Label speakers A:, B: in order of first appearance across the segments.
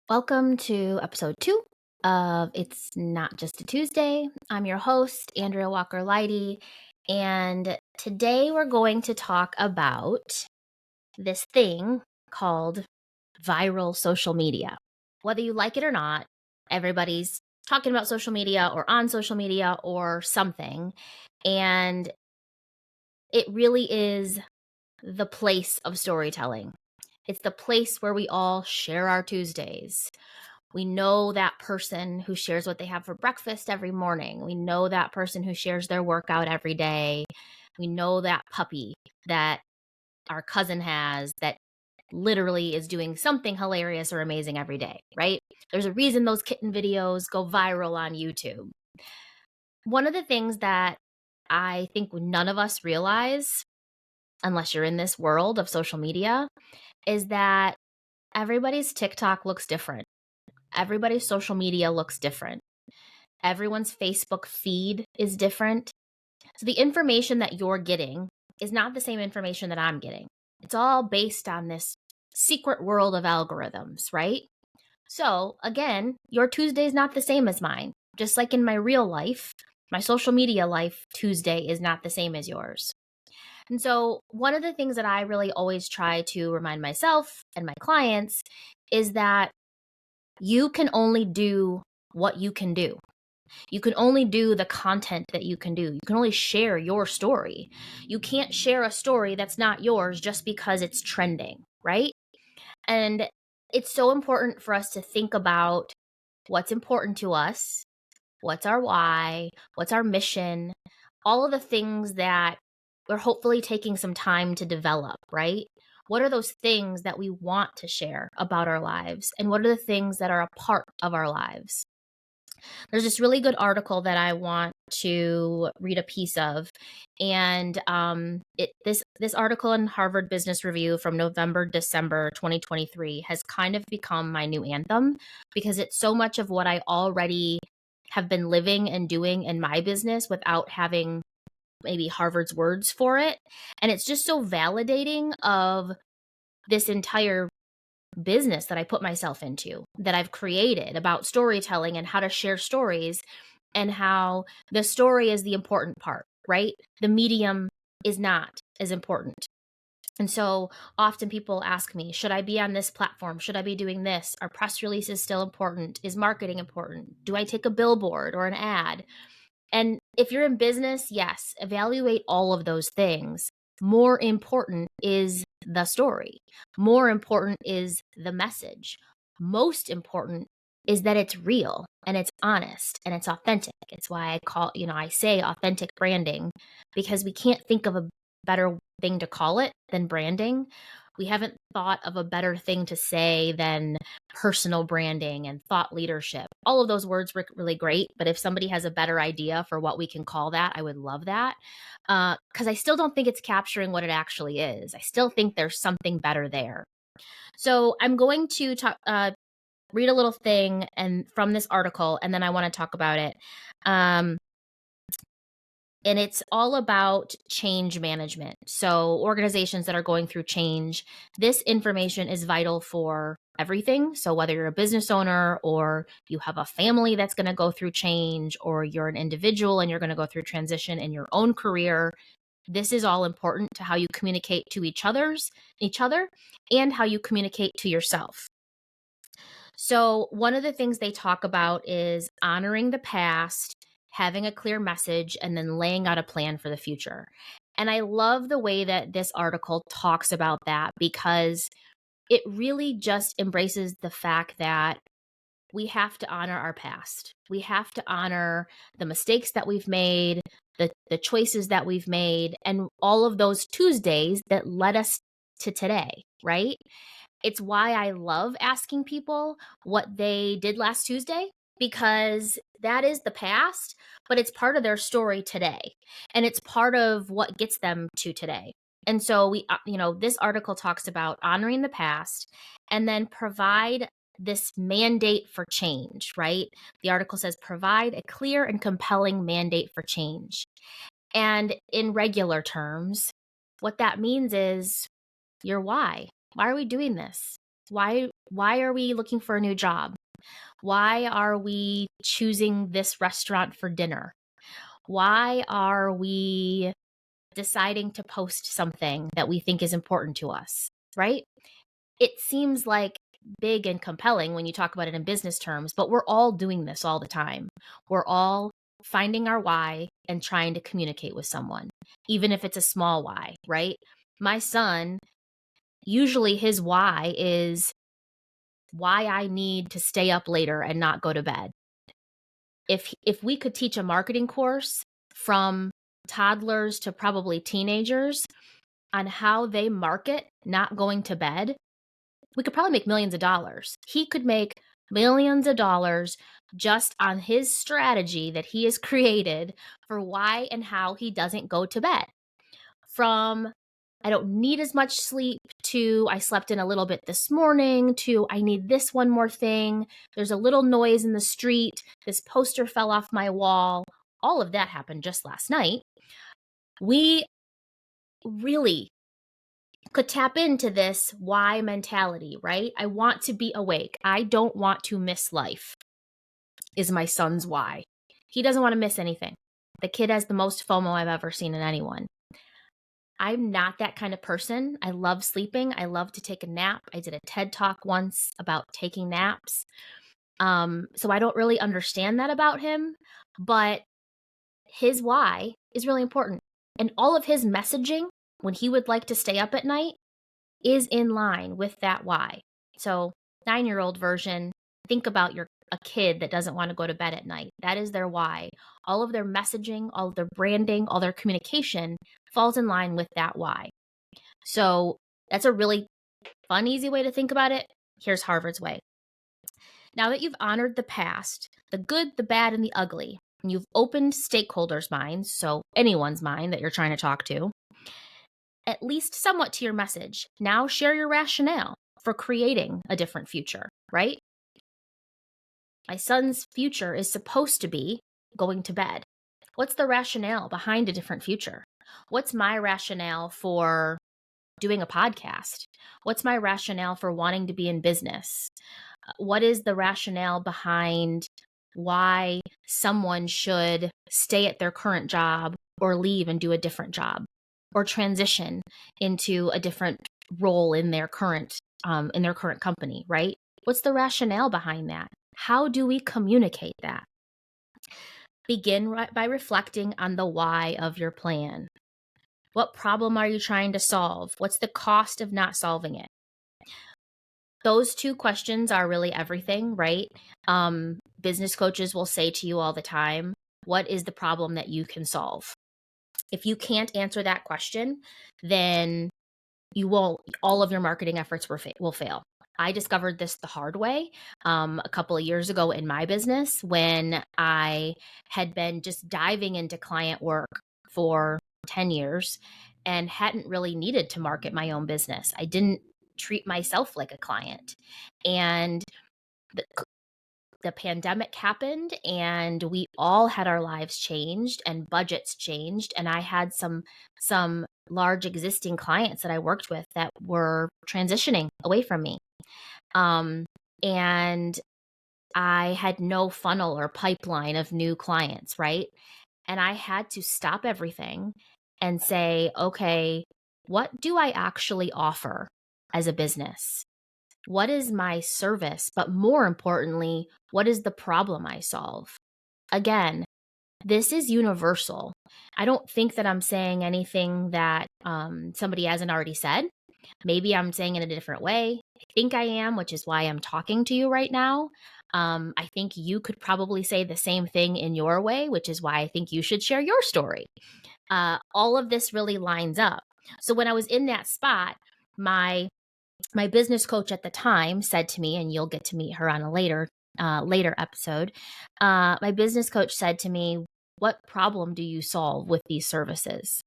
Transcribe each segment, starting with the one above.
A: Welcome to episode 2 of It's Not Just a Tuesday. I'm your host, Andrea Walker-Leidy, and today we're going to talk about this thing called viral social media. Whether you like it or not, everybody's talking about social media or on social media or something, and it really is the place of storytelling. It's the place where we all share our Tuesdays. We know that person who shares what they have for breakfast every morning. We know that person who shares their workout every day. We know that puppy that our cousin has that literally is doing something hilarious or amazing every day, right? There's a reason those kitten videos go viral on YouTube. One of the things that I think none of us realize, unless you're in this world of social media, is that everybody's TikTok looks different. Everybody's social media looks different. Everyone's Facebook feed is different. So the information that you're getting is not the same information that I'm getting. It's all based on this secret world of algorithms, right? So again, your Tuesday is not the same as mine. Just like in my real life, my social media life, Tuesday is not the same as yours. And so one of the things that I really always try to remind myself and my clients is that you can only do what you can do. You can only do the content that you can do. You can only share your story. You can't share a story that's not yours just because it's trending, right? And it's so important for us to think about what's important to us, what's our why, what's our mission, all of the things that we're hopefully taking some time to develop, right? What are those things that we want to share about our lives? And what are the things that are a part of our lives? There's this really good article that I want to read a piece of, and this article in Harvard Business Review from November December 2023 has kind of become my new anthem because it's so much of what I already have been living and doing in my business without having maybe Harvard's words for it, and it's just so validating of this entire business that I put myself into, that I've created about storytelling and how to share stories, and how the story is the important part, right? The medium is not as important. And so often people ask me, should I be on this platform? Should I be doing this? Are press releases still important? Is marketing important? Do I take a billboard or an ad? And if you're in business, yes, evaluate all of those things. More important is the story. More important is the message. Most important is that it's real and it's honest and it's authentic. It's why I say authentic branding, because we can't think of a better thing to call it than branding. We haven't thought of a better thing to say than personal branding and thought leadership. All of those words were really great, but if somebody has a better idea for what we can call that, I would love that. Because I still don't think it's capturing what it actually is. I still think there's something better there. So I'm going to read a little thing and from this article, and then I want to talk about it. And it's all about change management. So organizations that are going through change, this information is vital for everything. So whether you're a business owner or you have a family that's going to go through change, or you're an individual and you're going to go through transition in your own career, this is all important to how you communicate to each other and how you communicate to yourself. So one of the things they talk about is honoring the past, having a clear message, and then laying out a plan for the future. And I love the way that this article talks about that, because it really just embraces the fact that we have to honor our past. We have to honor the mistakes that we've made, the choices that we've made, and all of those Tuesdays that led us to today, right? It's why I love asking people what they did last Tuesday, because that is the past, but it's part of their story today. And it's part of what gets them to today. And so this article talks about honoring the past and then provide this mandate for change, right? The article says provide a clear and compelling mandate for change. And in regular terms, what that means is your why. Why are we doing this? Why are we looking for a new job? Why are we choosing this restaurant for dinner? Why are we deciding to post something that we think is important to us, right? It seems like big and compelling when you talk about it in business terms, but we're all doing this all the time. We're all finding our why and trying to communicate with someone, even if it's a small why, right? My son, usually his why is why I need to stay up later and not go to bed. If we could teach a marketing course from toddlers to probably teenagers on how they market not going to bed, we could probably make millions of dollars. He could make millions of dollars just on his strategy that he has created for why and how he doesn't go to bed. From I don't need as much sleep to I slept in a little bit this morning to I need this one more thing. There's a little noise in the street. This poster fell off my wall. All of that happened just last night. We really could tap into this why mentality, right? I want to be awake. I don't want to miss life, is my son's why. He doesn't want to miss anything. The kid has the most FOMO I've ever seen in anyone. I'm not that kind of person. I love sleeping. I love to take a nap. I did a TED talk once about taking naps. So I don't really understand that about him, but his why is really important. And all of his messaging when he would like to stay up at night is in line with that why. So 9-year-old version, think about a kid that doesn't want to go to bed at night. That is their why. All of their messaging, all of their branding, all their communication falls in line with that why. So that's a really fun, easy way to think about it. Here's Harvard's way. Now that you've honored the past, the good, the bad, and the ugly, and you've opened stakeholders' minds, so anyone's mind that you're trying to talk to, at least somewhat to your message. Now share your rationale for creating a different future, right? My son's future is supposed to be going to bed. What's the rationale behind a different future? What's my rationale for doing a podcast? What's my rationale for wanting to be in business? What is the rationale behind why someone should stay at their current job or leave and do a different job or transition into a different role in their current company, right? What's the rationale behind that? How do we communicate that? Begin by reflecting on the why of your plan. What problem are you trying to solve? What's the cost of not solving it? Those two questions are really everything, right? Business coaches will say to you all the time, what is the problem that you can solve? If you can't answer that question, then all of your marketing efforts will fail. I discovered this the hard way a couple of years ago in my business when I had been just diving into client work for 10 years and hadn't really needed to market my own business. I didn't treat myself like a client. And the pandemic happened and we all had our lives changed and budgets changed. And I had some large existing clients that I worked with that were transitioning away from me. And I had no funnel or pipeline of new clients, right? And I had to stop everything and say, okay, what do I actually offer as a business? What is my service? But more importantly, what is the problem I solve? Again, this is universal. I don't think that I'm saying anything that somebody hasn't already said. Maybe I'm saying it in a different way. I think I am, which is why I'm talking to you right now. I think you could probably say the same thing in your way, which is why I think you should share your story. All of this really lines up. So when I was in that spot, my business coach at the time said to me, and you'll get to meet her on a later episode. My business coach said to me, "What problem do you solve with these services?"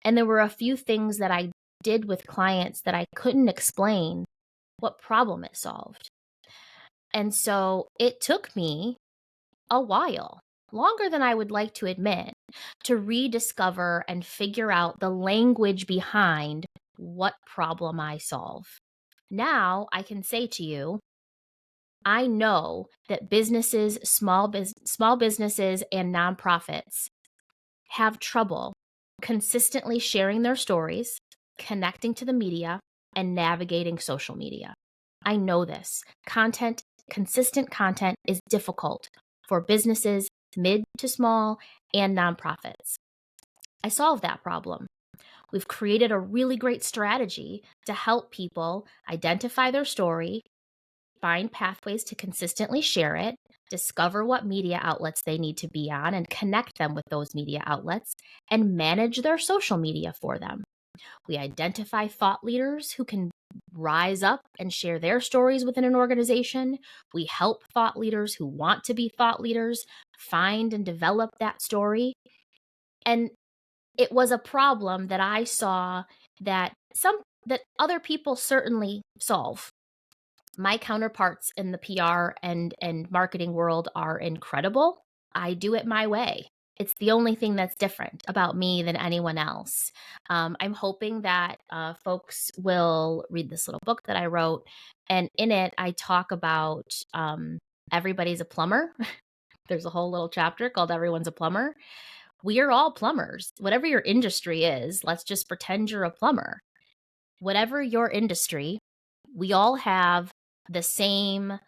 A: And there were a few things that I did with clients that I couldn't explain what problem it solved. And so it took me a while, longer than I would like to admit, to rediscover and figure out the language behind what problem I solve. Now I can say to you, I know that businesses, small businesses and nonprofits have trouble consistently sharing their stories, connecting to the media, and navigating social media. I know this. Consistent content is difficult for businesses, mid to small, and nonprofits. I solved that problem. We've created a really great strategy to help people identify their story, find pathways to consistently share it, discover what media outlets they need to be on and connect them with those media outlets, and manage their social media for them. We identify thought leaders who can rise up and share their stories within an organization. We help thought leaders who want to be thought leaders find and develop that story. And it was a problem that I saw that other people certainly solve. My counterparts in the PR and marketing world are incredible. I do it my way. It's the only thing that's different about me than anyone else. I'm hoping that folks will read this little book that I wrote. And in it, I talk about everybody's a plumber. There's a whole little chapter called Everyone's a Plumber. We are all plumbers. Whatever your industry is, let's just pretend you're a plumber. Whatever your industry, we all have the same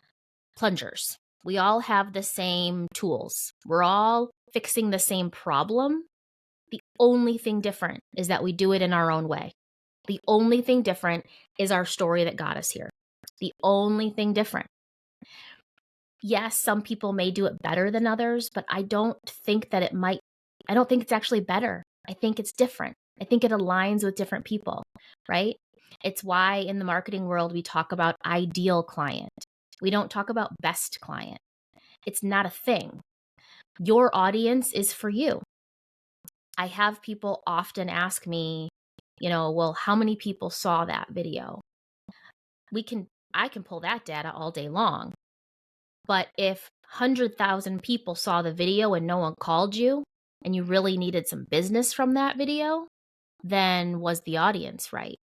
A: plungers. We all have the same tools. We're all fixing the same problem. The only thing different is that we do it in our own way. The only thing different is our story that got us here. The only thing different. Yes, some people may do it better than others, but I don't think it's actually better. I think it's different. I think it aligns with different people, right? It's why in the marketing world, we talk about ideal client. We don't talk about best client. It's not a thing. Your audience is for you. I have people often ask me, well, how many people saw that video? I can pull that data all day long. But if 100,000 people saw the video and no one called you, and you really needed some business from that video, then was the audience right?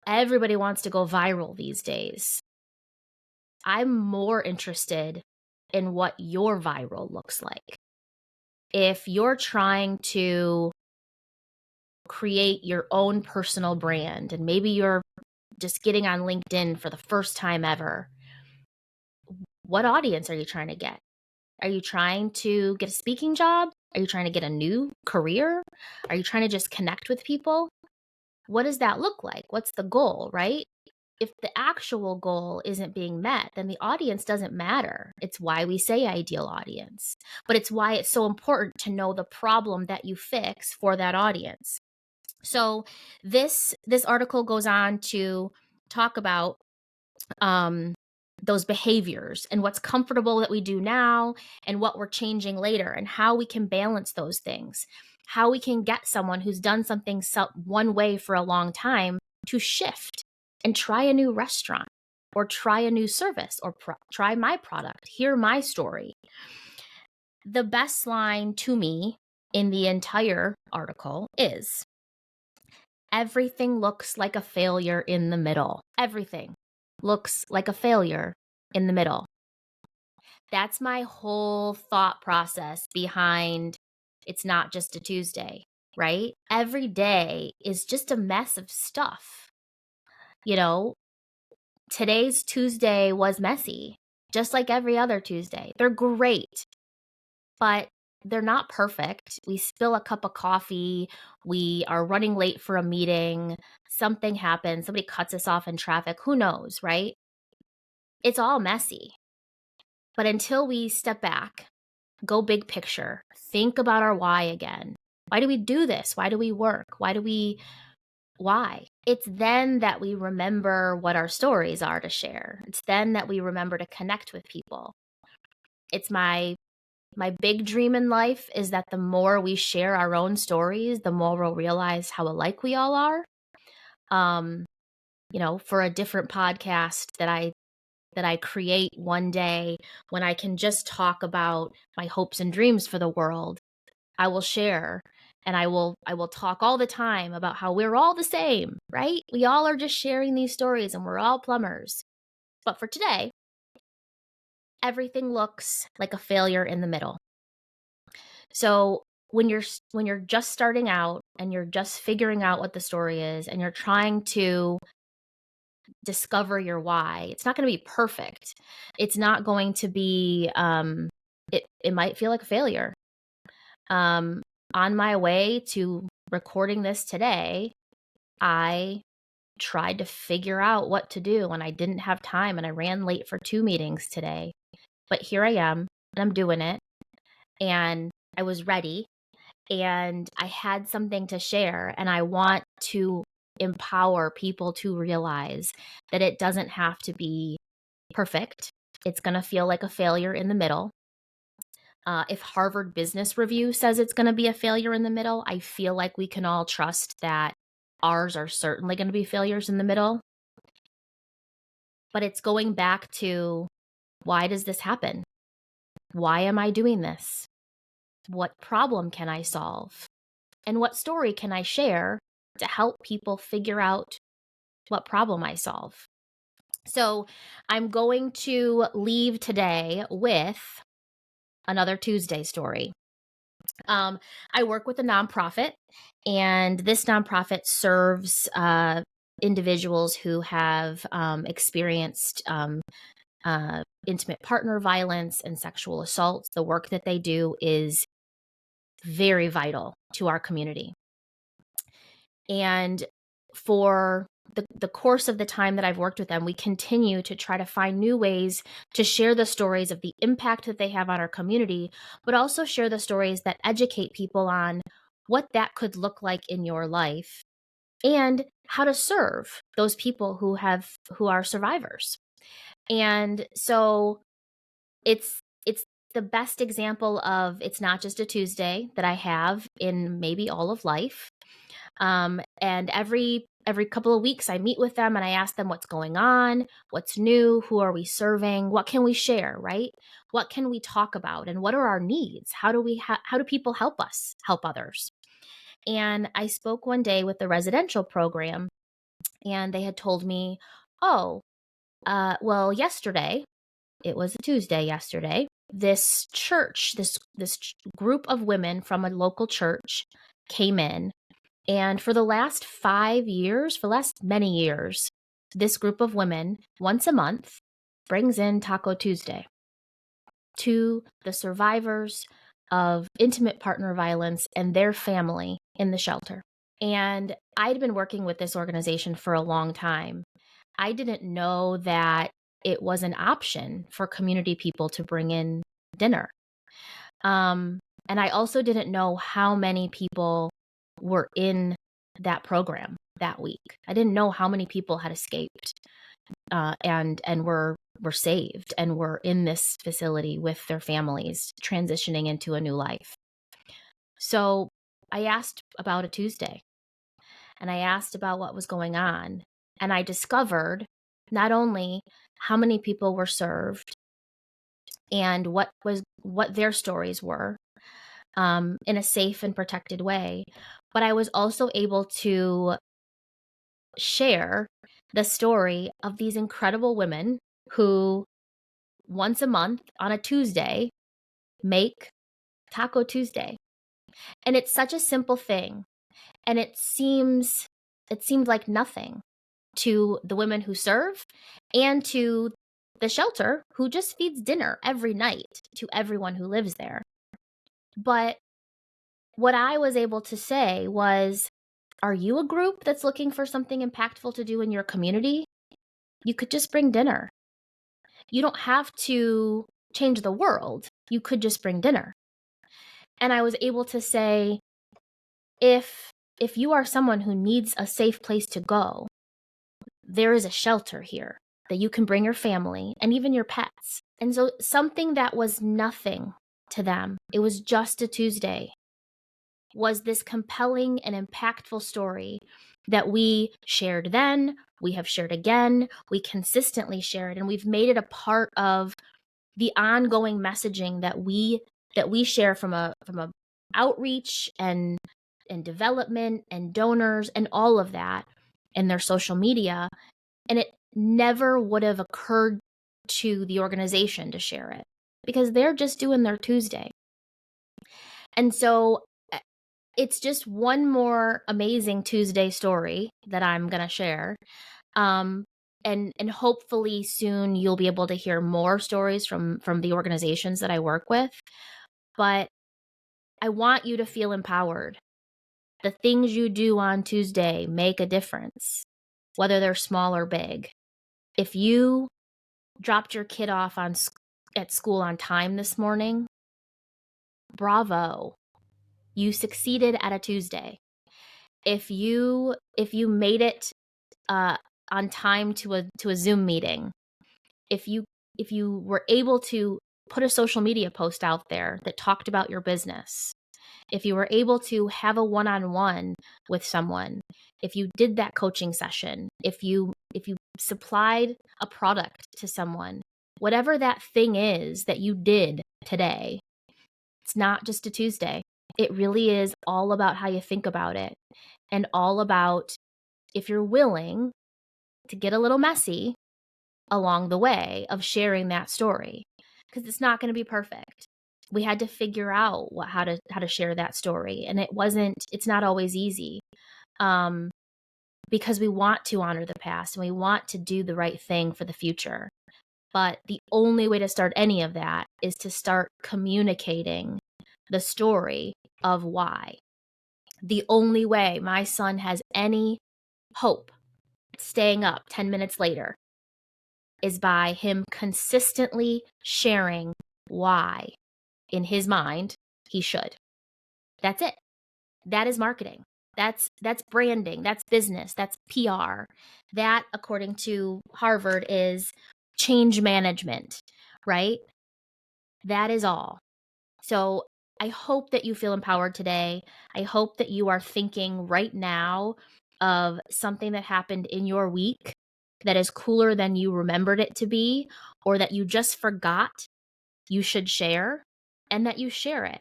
A: Everybody wants to go viral these days. I'm more interested in what your viral looks like. If you're trying to create your own personal brand and maybe you're just getting on LinkedIn for the first time ever, what audience are you trying to get? Are you trying to get a speaking job? Are you trying to get a new career? Are you trying to just connect with people? What does that look like? What's the goal, right? If the actual goal isn't being met, then the audience doesn't matter. It's why we say ideal audience, but it's why it's so important to know the problem that you fix for that audience. So this article goes on to talk about those behaviors and what's comfortable that we do now and what we're changing later and how we can balance those things, how we can get someone who's done something one way for a long time to shift and try a new restaurant or try a new service or try my product, hear my story. The best line to me in the entire article is, everything looks like a failure in the middle. Everything looks like a failure in the middle. That's my whole thought process behind It's Not Just a Tuesday, right? Every day is just a mess of stuff. Today's Tuesday was messy, just like every other Tuesday. They're great, but they're not perfect. We spill a cup of coffee. We are running late for a meeting. Something happens. Somebody cuts us off in traffic. Who knows, right? It's all messy. But until we step back, go big picture, think about our why again. Why do we do this? Why do we work? Why? It's then that we remember what our stories are to share. It's then that we remember to connect with people. It's my big dream in life is that the more we share our own stories, the more we'll realize how alike we all are. For a different podcast that I create one day, when I can just talk about my hopes and dreams for the world, I will share And I will talk all the time about how we're all the same, right? We all are just sharing these stories and we're all plumbers. But for today, everything looks like a failure in the middle. So when you're just starting out and you're just figuring out what the story is and you're trying to discover your why, it's not going to be perfect. It's not going to be it might feel like a failure. On my way to recording this today, I tried to figure out what to do and I didn't have time and I ran late for 2 meetings today. But here I am and I'm doing it and I was ready and I had something to share, and I want to empower people to realize that it doesn't have to be perfect. It's going to feel like a failure in the middle. If Harvard Business Review says it's going to be a failure in the middle, I feel like we can all trust that ours are certainly going to be failures in the middle. But it's going back to, why does this happen? Why am I doing this? What problem can I solve? And what story can I share to help people figure out what problem I solve? So I'm going to leave today with another Tuesday story. I work with a nonprofit, and this nonprofit serves individuals who have experienced intimate partner violence and sexual assault. The work that they do is very vital to our community. And for the course of the time that I've worked with them, we continue to try to find new ways to share the stories of the impact that they have on our community, but also share the stories that educate people on what that could look like in your life and how to serve those people who are survivors. And so it's the best example of, it's not just a Tuesday that I have in maybe all of life. And every couple of weeks I meet with them and I ask them what's going on, what's new, who are we serving, what can we share, right? What can we talk about, and what are our needs? How do people help us help others? And I spoke one day with the residential program, and they had told me, oh, well, yesterday, it was a Tuesday yesterday, this church, this group of women from a local church came in. And for the last 5 years, for the last many years, this group of women, once a month, brings in Taco Tuesday to the survivors of intimate partner violence and their family in the shelter. And I'd been working with this organization for a long time. I didn't know that it was an option for community people to bring in dinner. And I also didn't know how many people were in that program that week. I didn't know how many people had escaped and were saved and were in this facility with their families, transitioning into a new life. So I asked about a Tuesday, and I asked about what was going on, and I discovered not only how many people were served and what their stories were, in a safe and protected way, but I was also able to share the story of these incredible women who once a month on a Tuesday make Taco Tuesday. And it's such a simple thing, and it seemed like nothing to the women who serve and to the shelter who just feeds dinner every night to everyone who lives there. But what I was able to say was, are you a group that's looking for something impactful to do in your community? You could just bring dinner. You don't have to change the world. You could just bring dinner. And I was able to say, if you are someone who needs a safe place to go, there is a shelter here that you can bring your family and even your pets. And so something that was nothing to them, it was just a Tuesday, was this compelling and impactful story that we shared then, we have shared again, we consistently share it, and we've made it a part of the ongoing messaging that we share from a outreach and and development and donors and all of that in their social media. And it never would have occurred to the organization to share it because they're just doing their Tuesday. And so it's just one more amazing Tuesday story that I'm going to share. And hopefully soon you'll be able to hear more stories from the organizations that I work with. But I want you to feel empowered. The things you do on Tuesday make a difference, whether they're small or big. If you dropped your kid off at school on time this morning, bravo. You succeeded at a Tuesday. If you made it on time to a Zoom meeting, if you were able to put a social media post out there that talked about your business, if you were able to have a one-on-one with someone, if you did that coaching session, if you supplied a product to someone, whatever that thing is that you did today, it's not just a Tuesday. It really is all about how you think about it, and all about if you're willing to get a little messy along the way of sharing that story, because it's not going to be perfect. We had to figure out how to share that story, and it's not always easy, because we want to honor the past and we want to do the right thing for the future. But the only way to start any of that is to start communicating the story of why. The only way my son has any hope staying up 10 minutes later is by him consistently sharing why, in his mind, he should. That's it. That is marketing. That's branding. That's business. That's PR. That, according to Harvard, is change management, right? That is all. So I hope that you feel empowered today. I hope that you are thinking right now of something that happened in your week that is cooler than you remembered it to be, or that you just forgot you should share, and that you share it.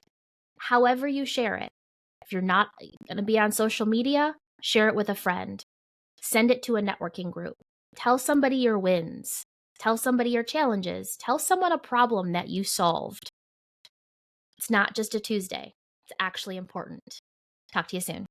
A: However you share it. If you're not going to be on social media, share it with a friend. Send it to a networking group. Tell somebody your wins. Tell somebody your challenges. Tell someone a problem that you solved. It's not just a Tuesday. It's actually important. Talk to you soon.